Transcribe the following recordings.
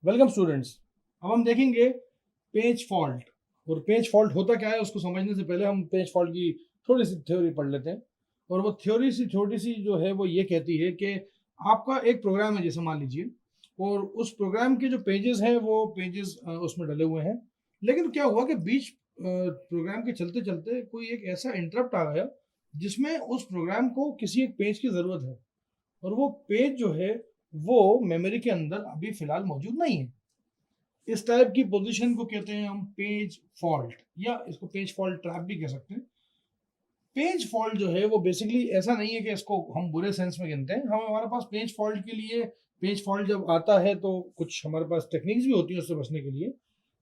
Welcome students. अब हम देखेंगे पेज फॉल्ट। और पेज फॉल्ट होता क्या है उसको समझने से पहले हम पेज फॉल्ट की थोड़ी सी थ्योरी पढ़ लेते हैं। और वो थ्योरी सी छोटी सी जो है वो ये कहती है कि आपका एक प्रोग्राम है, जैसे मान लीजिए, और उस प्रोग्राम के जो पेजेस हैं वो पेजेस उसमें डले हुए हैं। लेकिन क्या हुआ कि बीच प्रोग्राम के चलते चलते कोई एक ऐसा इंटरप्ट आ गया जिसमें उस प्रोग्राम को किसी एक पेज की ज़रूरत है, और वो पेज जो है वो मेमोरी के अंदर अभी फिलहाल मौजूद नहीं है। इस टाइप की पोजीशन को कहते हैं हम पेज फॉल्ट, या इसको पेज फॉल्ट ट्रैप भी कह सकते हैं। पेज फॉल्ट जो है वो बेसिकली ऐसा नहीं है कि इसको हम बुरे सेंस में गिनते हैं। हम हमारे पास पेज फॉल्ट के लिए, पेज फॉल्ट जब आता है तो कुछ हमारे पास टेक्निक्स भी होती है उससे बचने के लिए।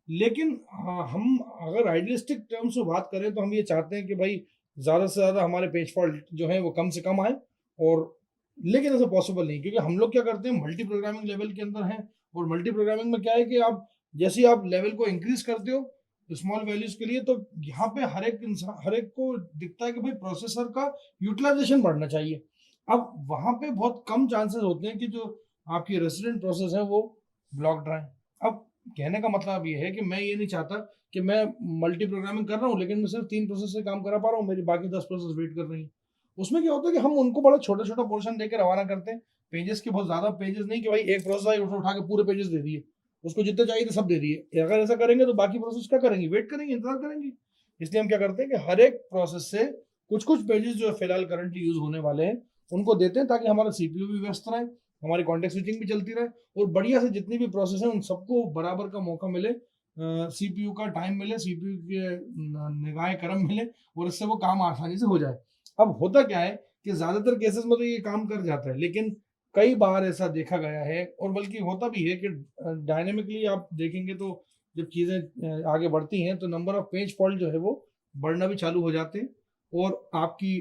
लेकिन हाँ, हम अगर आइडियलिस्टिक टर्म्स में बात करें तो हम ये चाहते हैं कि भाई ज़्यादा से ज़्यादा हमारे पेज फॉल्ट जो है वो कम से कम आए। और लेकिन ऐसा पॉसिबल नहीं, क्योंकि हम लोग क्या करते हैं, मल्टी प्रोग्रामिंग लेवल के अंदर हैं। और मल्टी प्रोग्रामिंग में क्या है कि आप जैसे ही आप लेवल को इंक्रीज करते हो स्मॉल वैल्यूज के लिए, तो यहाँ पे हर एक इंसान, हर एक को दिखता है कि भाई प्रोसेसर का यूटिलाइजेशन बढ़ना चाहिए। अब वहां पे बहुत कम चांसेस होते हैं कि जो आपकी रेसिडेंट प्रोसेस है वो ब्लॉक्ड रहे। अब कहने का मतलब ये है कि मैं ये नहीं चाहता कि मैं मल्टी प्रोग्रामिंग कर रहा हूँ लेकिन मैं सिर्फ 3 प्रोसेस से काम करा पा रहा हूँ, मेरी बाकी 10 प्रोसेस वेट कर रही हैं। उसमें क्या होता है कि हम उनको बड़ा छोटा छोटा पोर्शन देकर रवाना करते हैं। पेजेस के बहुत ज्यादा पेजेस नहीं कि भाई एक प्रोसेस आई उठा उठा के पूरे पेजेस दे दिए, उसको जितने चाहिए थे सब दे दिए। अगर ऐसा करेंगे तो बाकी प्रोसेस क्या करेंगे, वेट करेंगे, इंतजार करेंगे। इसलिए हम क्या करते हैं कि हर एक प्रोसेस से कुछ कुछ पेजेस जो फिलहाल करंटली यूज होने वाले हैं उनको देते हैं, ताकि हमारा सीपीयू भी व्यस्त रहे, हमारी कॉन्टेक्स्ट स्विचिंग भी चलती रहे, और बढ़िया से जितनी भी प्रोसेस है उन सबको बराबर का मौका मिले, सीपीयू का टाइम मिले, सीपीयू के निगाह करम मिले, और इससे वो काम आसानी से हो जाए। अब होता क्या है कि ज्यादातर केसेस में तो ये काम कर जाता है, लेकिन कई बार ऐसा देखा गया है, और बल्कि होता भी है कि डायनेमिकली आप देखेंगे तो जब चीजें आगे बढ़ती हैं तो नंबर ऑफ पेज फॉल्ट जो है वो बढ़ना भी चालू हो जाते हैं। और आपकी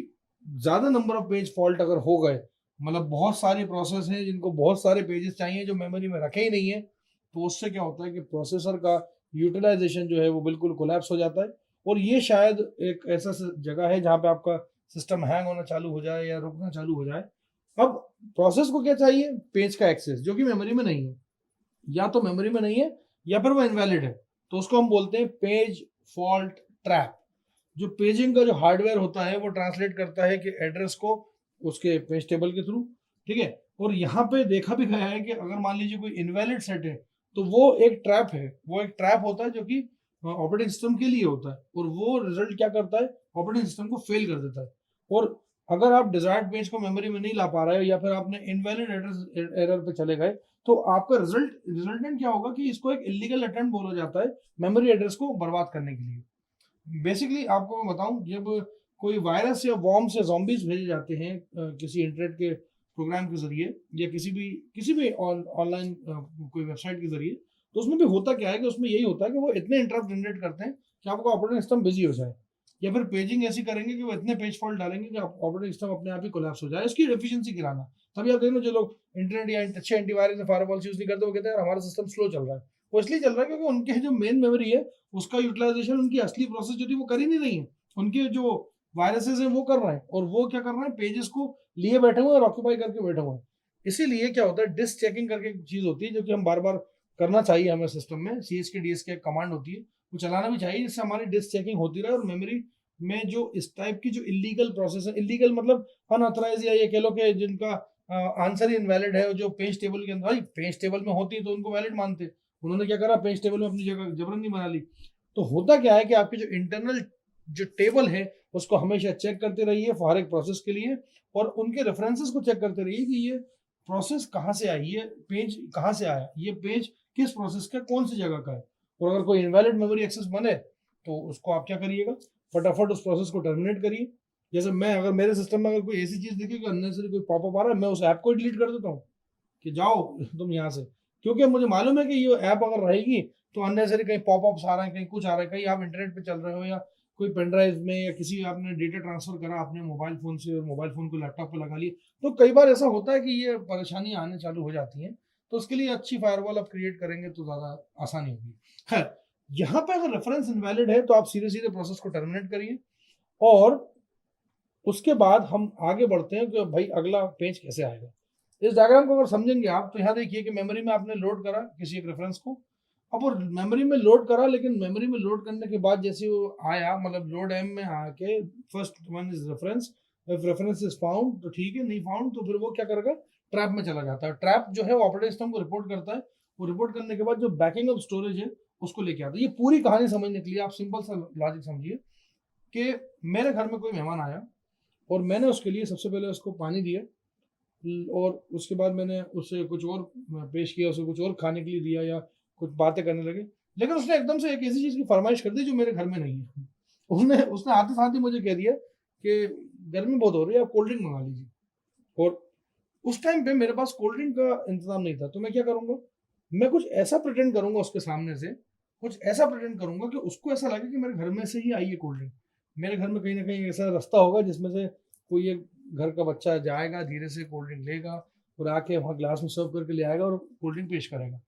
ज्यादा नंबर ऑफ पेज फॉल्ट अगर हो गए, मतलब बहुत सारी प्रोसेस हैं जिनको बहुत सारे पेजेस चाहिए जो मेमोरी में रखे ही नहीं है, तो उससे क्या होता है कि प्रोसेसर का यूटिलाइजेशन जो है वो बिल्कुल कोलैप्स हो जाता है। और ये शायद एक ऐसा जगह है जहाँ पे आपका सिस्टम हैंग होना चालू हो जाए या रुकना चालू हो जाए। अब प्रोसेस को क्या चाहिए, पेज का एक्सेस, जो कि मेमोरी में नहीं है, या तो मेमोरी में नहीं है या फिर वो इनवैलिड है। तो उसको हम बोलते हैं पेज फॉल्ट ट्रैप। जो पेजिंग का जो हार्डवेयर होता है वो ट्रांसलेट करता है कि एड्रेस को उसके पेज टेबल के थ्रू, ठीक है। और यहाँ पे देखा भी गया है कि अगर मान लीजिए कोई इनवैलिड सेट है तो वो एक ट्रैप है, वो एक ट्रैप होता है जो कि ऑपरेटिंग सिस्टम के लिए होता है, और वो रिजल्ट क्या करता है, ऑपरेटिंग सिस्टम को फेल कर देता है। और अगर आप डिजायर्ड पेज को मेमोरी में नहीं ला पा रहे हो या फिर आपने इनवैलिड एड्रेस एरर पे चले गए, तो आपका रिजल्टेंट क्या होगा कि इसको एक इलीगल अटेम्प्ट बोला जाता है मेमोरी एड्रेस को बर्बाद करने के लिए। बेसिकली आपको मैं बताऊं, जब कोई वायरस या वॉर्म्स या zombies भेजे जाते हैं किसी इंटरनेट के प्रोग्राम के जरिए, या किसी भी ऑनलाइन कोई वेबसाइट के जरिए, तो उसमें भी होता क्या है कि उसमें यही होता है कि वो इतने इंटरप्ट जनरेट करते हैं कि आपका ऑपरेटिंग सिस्टम बिजी हो जाए, या फिर पेजिंग ऐसी करेंगे कि वो इतने पेज फॉल्ट डालेंगे कि ऑपरेटिंग सिस्टम अपने आप ही कोलैप्स हो जाए, इसकी एफिशिएंसी गिराना। तभी आप देख लो, जो लोग इंटरनेट या अच्छे एंटीवायरस या फायरवॉल्स यूज नहीं करते वो कहते हैं हमारा सिस्टम स्लो चल रहा है। वो इसलिए चल रहा है क्योंकि उनके जो मेन मेमोरी है उसका यूटिलाइजेशन उनकी असली प्रोसेस जो थी वो कर ही नहीं रही है, उनके जो वायरसेस हैं वो कर रहे हैं, और वो क्या कर रहे हैं, पेजेस को लिए बैठे हुए और ऑक्यूपाई करके बैठे हुए हैं। इसीलिए क्या होता है, डिस्क चेकिंग करके एक चीज होती है जो कि हम बार बार करना चाहिए हमें सिस्टम में, CHK DSK कमांड होती है, वो चलाना भी चाहिए, जिससे हमारी डिस्क चेकिंग होती रहे और मेमोरी में जो इस टाइप की जो इलीगल प्रोसेस है, इलीगल मतलब अनऑथराइज, या ये कह लो कि जिनका आंसर ही इनवैलिड है, जो पेज टेबल के अंदर, भाई पेज टेबल में होती है तो उनको वैलिड मानते, उन्होंने क्या करा, पेज टेबल में अपनी जगह जबरन बना ली। तो होता क्या है कि आपकी जो इंटरनल जो टेबल है उसको हमेशा चेक करते रहिए हर एक प्रोसेस के लिए, और उनके रेफरेंसेस को चेक करते रहिए कि ये प्रोसेस कहाँ से आई, ये पेज कहाँ से आया, ये पेज किस प्रोसेस का कौन सी जगह का है। और अगर कोई इनवैलिड मेमोरी एक्सेस बने तो उसको आप क्या करिएगा, फटाफट उस प्रोसेस को टर्मिनेट करिए। जैसे मैं, अगर मेरे सिस्टम में अगर कोई ऐसी चीज दिखे कि अननेसेसरी कोई पॉपअप आ रहा है, मैं उस ऐप को डिलीट कर देता हूँ कि जाओ तुम यहाँ से, क्योंकि मुझे मालूम है कि ये ऐप अगर रहेगी तो अननेसरी कहीं पॉपअप्स आ रहे हैं, कहीं कुछ आ रहा है, कहीं आप इंटरनेट पे चल रहे हो, या कोई पेन ड्राइव में, या किसी आपने डेटा ट्रांसफर करा अपने मोबाइल फोन से और मोबाइल फोन को लैपटॉप पे लगा लिए, तो कई बार ऐसा होता है कि ये परेशानी आने चालू हो जाती है। तो उसके लिए अच्छी फायरवॉल आप क्रिएट करेंगे तो ज़्यादा आसानी होगी। खैर, यहाँ पे अगर रेफरेंस इनवैलिड है तो आप सीधे सीधे प्रोसेस को टर्मिनेट करिए, और उसके बाद हम आगे बढ़ते हैं कि भाई अगला पेज कैसे आएगा। इस डायग्राम को अगर समझेंगे आप तो यहाँ देखिए कि मेमोरी में आपने लोड करा किसी एक रेफरेंस को, अब वो मेमोरी में लोड करा, लेकिन मेमोरी में लोड करने के बाद जैसे वो आया, मतलब लोड एम में आके first one is reference, if reference is found तो ठीक है, नहीं फाउंड तो फिर वो क्या करेगा, ट्रैप में चला जाता है। ट्रैप जो है वो ऑपरेटिंग सिस्टम को रिपोर्ट करता है, वो रिपोर्ट करने के बाद जो बैकिंग ऑफ स्टोरेज है उसको लेके आता है। ये पूरी कहानी समझने के लिए आप सिंपल सा लॉजिक समझिए कि मेरे घर में कोई मेहमान आया और मैंने उसके लिए सबसे पहले उसको पानी दिया, और उसके बाद मैंने उसे कुछ और पेश किया, उसे कुछ और खाने के लिए दिया या कुछ बातें करने लगे, लेकिन उसने एकदम से एक ऐसी चीज की फरमाइश कर दी जो मेरे घर में नहीं है। उसने उसने आते साथ ही मुझे कह दिया कि गर्मी बहुत हो रही है, आप कोल्ड ड्रिंक मंगा लीजिए। और उस टाइम पे मेरे पास कोल्ड ड्रिंक का इंतजाम नहीं था, तो मैं क्या करूंगा, मैं कुछ ऐसा प्रिटेंड करूंगा उसके सामने से, कुछ ऐसा प्रिटेंड करूंगा कि उसको ऐसा लगे कि मेरे घर में से ही आई है कोल्ड ड्रिंक। मेरे घर में कहीं ना कहीं ऐसा रास्ता होगा जिसमें से कोई एक घर का बच्चा जाएगा, धीरे से कोल्ड ड्रिंक लेगा और आके वहाँ ग्लास में सर्व करके ले आएगा और कोल्ड ड्रिंक पेश करेगा।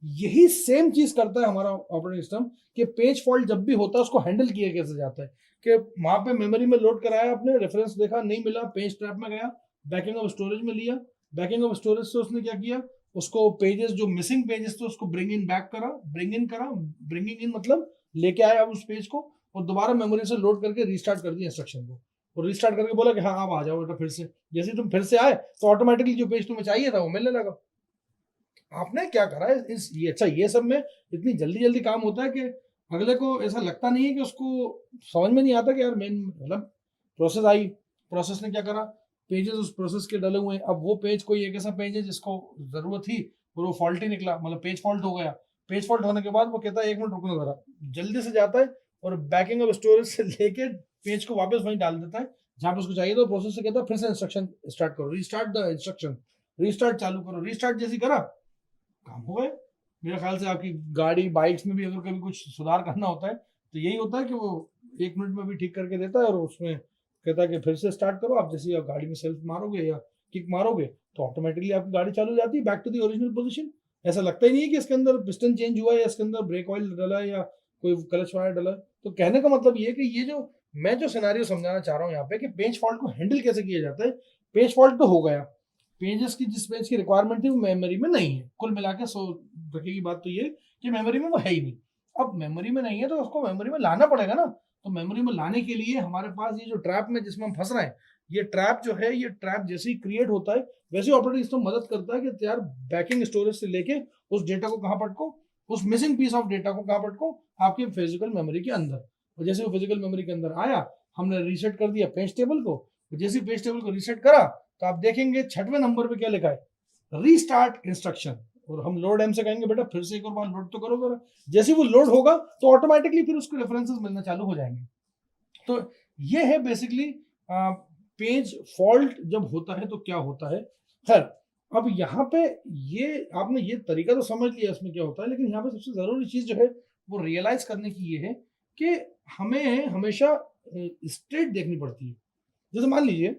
यही सेम चीज करता है हमारा ऑपरेटिंग सिस्टम कि पेज फॉल्ट जब भी होता है उसको हैंडल किया कैसे जाता है, कि वहां पे मेमोरी में लोड कराया, आपने रेफरेंस देखा नहीं मिला, पेज ट्रैप में गया, बैकिंग ऑफ स्टोरेज में लिया, बैकिंग ऑफ स्टोरेज से उसने क्या किया, उसको पेजेस जो मिसिंग पेजेस थे उसको ब्रिंग इन बैक करा, ब्रिंगिंग इन मतलब लेके आया उस पेज को, और दोबारा मेमोरी से लोड करके रीस्टार्ट कर दिया इंस्ट्रक्शन को, और रीस्टार्ट करके बोला कि हाँ आप आ जाओ बेटा फिर से। जैसे तुम फिर से आए तो ऑटोमेटिकली जो पेज तुम्हें चाहिए था वो मिलने लगा। आपने क्या करा है इस ये, अच्छा ये सब में इतनी जल्दी जल्दी काम होता है कि अगले को ऐसा लगता नहीं है, कि उसको समझ में नहीं आता कि यार मेन मतलब प्रोसेस आई, प्रोसेस ने क्या करा, पेजेस उस प्रोसेस के डले हुए हैं, अब वो पेज कोई एक ऐसा पेज है जिसको जरूरत थी और वो फॉल्टी निकला, मतलब पेज फॉल्ट हो गया। पेज फॉल्ट होने के बाद वो कहता है एक मिनट रुकना जरा, जल्दी से जाता है और बैकिंग ऑफ स्टोरेज से लेके पेज को वापस वहीं डाल देता है जहां पे उसको चाहिए, तो प्रोसेस से कहता है फिर से इंस्ट्रक्शन स्टार्ट करो, रीस्टार्ट द इंस्ट्रक्शन, रीस्टार्ट चालू करो, रीस्टार्ट जैसी करा काम हो गए। मेरे ख्याल से आपकी गाड़ी बाइक्स में भी अगर कभी कुछ सुधार करना होता है तो यही होता है कि वो 1 मिनट में भी ठीक करके देता है, और उसमें कहता है कि फिर से स्टार्ट करो। आप जैसे आप गाड़ी में सेल्फ मारोगे या किक मारोगे तो ऑटोमेटिकली आपकी गाड़ी चालू हो जाती है back to the original position. ऐसा लगता ही नहीं है कि इसके अंदर पिस्टन चेंज हुआ है या इसके अंदर ब्रेक ऑयल डला है या कोई क्लच वायर डला है। तो कहने का मतलब ये है कि ये जो मैं जो सिनेरियो समझाना चाह रहा हूँ यहाँ पे कि पेज फॉल्ट को हैंडल कैसे किया जाता है। पेज फॉल्ट तो हो गया, पेजेस की जिस पेज की रिक्वायरमेंट थी वो मेमोरी में नहीं है, कुल मिला के सो रखी की बात तो ये कि मेमोरी में वो है ही नहीं। अब मेमोरी में नहीं है तो उसको मेमोरी में लाना पड़ेगा ना, तो मेमोरी में लाने के लिए हमारे पास ये जो ट्रैप में जिसमें हम फंस रहे हैं, ये ट्रैप जो है, ये ट्रैप जैसे ही क्रिएट होता है वैसे ऑपरेटिंग सिस्टम मदद करता है कि यार बैकिंग स्टोरेज से लेके उस डेटा को कहाँ पटको, उस मिसिंग पीस ऑफ डेटा को कहाँ पटको, आपकी फिजिकल मेमोरी के अंदर। और जैसे वो फिजिकल मेमोरी के अंदर आया, हमने रीसेट कर दिया पेज टेबल को, जैसे पेज टेबल को रीसेट करा तो आप देखेंगे 6वें नंबर पे क्या लिखा है, रीस्टार्ट इंस्ट्रक्शन। और हम लोड एम से कहेंगे बेटा फिर से एक और बार लोड तो करो जरा, जैसे वो लोड होगा तो ऑटोमेटिकली फिर उसके रेफरेंसेस मिलना चालू हो जाएंगे। तो ये है बेसिकली पेज फॉल्ट जब होता है तो क्या होता है। खैर अब यहाँ पे ये आपने ये तरीका तो समझ लिया इसमें क्या होता है, लेकिन यहाँ पे सबसे जरूरी चीज जो है वो रियलाइज करने की ये है कि हमें हमेशा स्टेट देखनी पड़ती है। जैसे मान लीजिए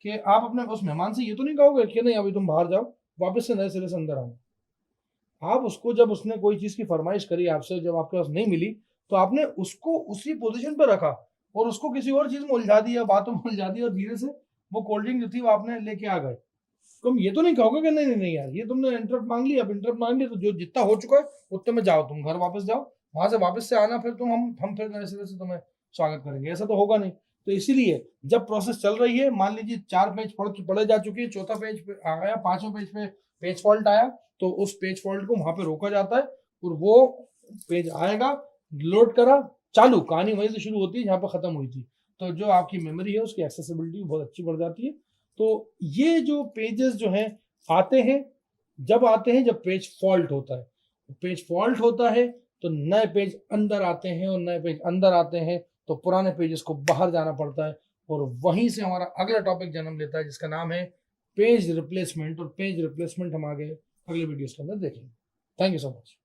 कि आप अपने उस मेहमान से ये तो नहीं कहोगे कि नहीं अभी तुम बाहर जाओ, वापस से नए सिरे से अंदर आओ। आप उसको जब उसने कोई चीज की फरमाइश करी आपसे, जब आपके पास नहीं मिली तो आपने उसको उसी पोजीशन पर रखा और उसको किसी और चीज में उलझा दिया, बातों में उलझा दिया, और धीरे से वो कोल्ड ड्रिंक जो थी वो आपने लेके आ गए। तुम ये तो नहीं कहोगे कि नहीं नहीं नहीं यार ये तुमने इंटरप्ट मांग लिया, अब इंटरप्ट मांग लिया तो जो जितना हो चुका है उतने में जाओ, तुम घर वापस जाओ, वहां से वापस से आना, फिर तुम हम फिर नए सिरे से तुम्हें स्वागत करेंगे, ऐसा तो होगा नहीं। तो इसीलिए जब प्रोसेस चल रही है, मान लीजिए 4 पेज पढ़े जा चुके हैं, चौथा पेज पे आ गया, 5वें पेज पे पेज फॉल्ट आया, तो उस पेज फॉल्ट को वहां पे रोका जाता है और वो पेज आएगा, लोड करा, चालू, कहानी वहीं से शुरू होती है जहां पर खत्म हुई थी। तो जो आपकी मेमोरी है उसकी एक्सेसिबिलिटी बहुत अच्छी बढ़ जाती है। तो ये जो पेजेस जो हैं आते हैं, जब पेज फॉल्ट होता है, पेज फॉल्ट होता है तो नए पेज अंदर आते हैं, और नए पेज अंदर आते हैं तो पुराने पेजेस को बाहर जाना पड़ता है, और वहीं से हमारा अगला टॉपिक जन्म लेता है जिसका नाम है पेज रिप्लेसमेंट। और पेज रिप्लेसमेंट हम आगे अगले वीडियोस के अंदर देखेंगे। Thank you so much.